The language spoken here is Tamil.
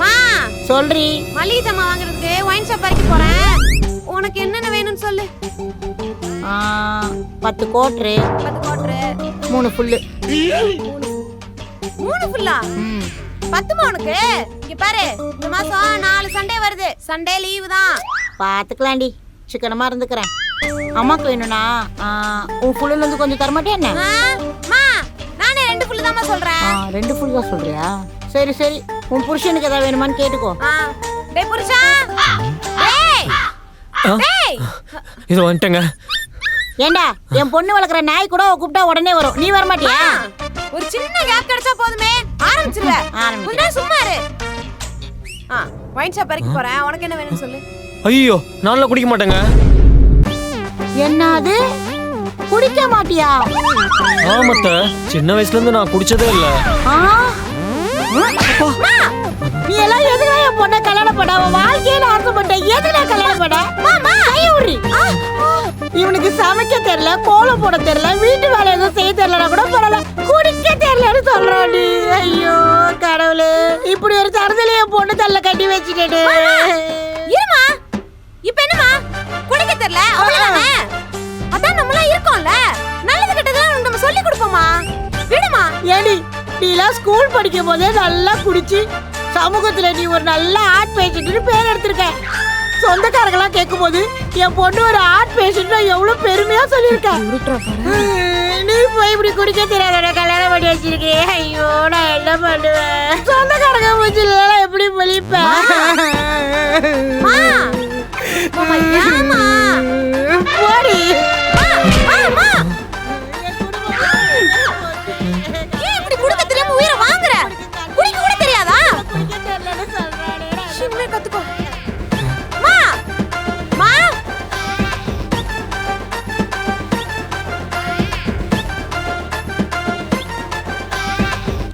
மா சொல்றி. மளிகை ஜாமான் வாங்குறதுக்கு ஒயின் ஷாப் வரைக்கும் போறேன். உனக்கு என்னென்ன வேணும்னு சொல்லு. 10 கோட்ரு, 10 கோட்ரு, 3 ஃபுல்லு. 3 ஃபுல்லா? 10 உனக்கு. இங்க பாரு, இந்த மாசம் 4 சண்டே வருது. சண்டே லீவு தான். பாத்துக்கலாண்டி, சிக்கனமா இருந்துக்கிறேன். அம்மாக்கு வேணும்னா உன் ஃபுல்லுல இருந்து கொஞ்சம் தரமாட்டேன் என்ன? மா நானே 2 ஃபுல்லு தான் சொல்றேன். 2 ஃபுல் தான் சொல்றியா? சரி சரி, உன் புருஷனுக்கு ஏதாவது வேணுமான்னு கேட்டுக்கோ. டேய் புருஷா, டேய் இது வந்துட்டங்க. ஏண்டா, என் பொண்ணு வளர்க்குற நாய் கூட கூப்பிட்டா உடனே வரும், நீ வர மாட்டியா? ஒரு சின்ன கேப் கிடைச்சா போதுமே, ஆரம்பிச்சிருவே. கொஞ்சம் சும்மா இரு. ஒயின் ஷாப் வரைக்கும் போறேன். உனக்கு என்ன வேணும்னு சொல்லு. ஐயோ, நான்லாம் குடிக்க மாட்டேங்க. என்னது, குடிக்க மாட்டியா? ஆமாத்த, சின்ன வயசுல இருந்து நான் குடிச்சதே இல்ல. நீ எல்லாம் எதுக்கு என் பொண்ணை கல்யாணம் பண்ண? அவன் வாழ்க்கையில ஆசைப்பட்ட எதுக்கு கல்யாணம் பண்ண? இவனுக்கு சமைக்க தெரியல, கோலம் போட தெரியல, வீட்டு வேலை எதுவும் செய்ய தெரியலனா கூட பரவாயில்ல, குடிக்க தெரியலன்னு சொல்றான் நீ. ஐயோ கடவுளே, இப்படி ஒரு தரத்துல என் பொண்ணு தள்ள கட்டி வச்சுட்டேன். இருமா, இப்ப என்னமா குடிக்க தெரியல? அவ்வளவுதானே, அதான் நம்மளாம் இருக்கோம்ல, நல்லது கெட்டதெல்லாம் நம்ம சொல்லி கொடுப்போமா. விடுமா. ஏடி, நீ எல்லாம் ஸ்கூல் படிக்கும் போதே நல்லா குடிச்சு சமூகத்துல நீ ஒரு நல்ல ஆர்ட் பேஷண்ட் பேர் எடுத்திருக்க. சொந்தக்காரங்களாம் கேட்கும் போது என் பொண்ணு ஒரு ஆர்ட் பேஷண்ட் எவ்வளவு பெருமையா சொல்லியிருக்க. நீ போய் இப்படி குடிக்க தெரியாத கல்யாணம் பண்ணி வச்சிருக்கே. ஐயோ, நான் என்ன பண்ணுவேன்? சொந்தக்காரங்க மூஞ்சில எப்படி பழிப்பேன்?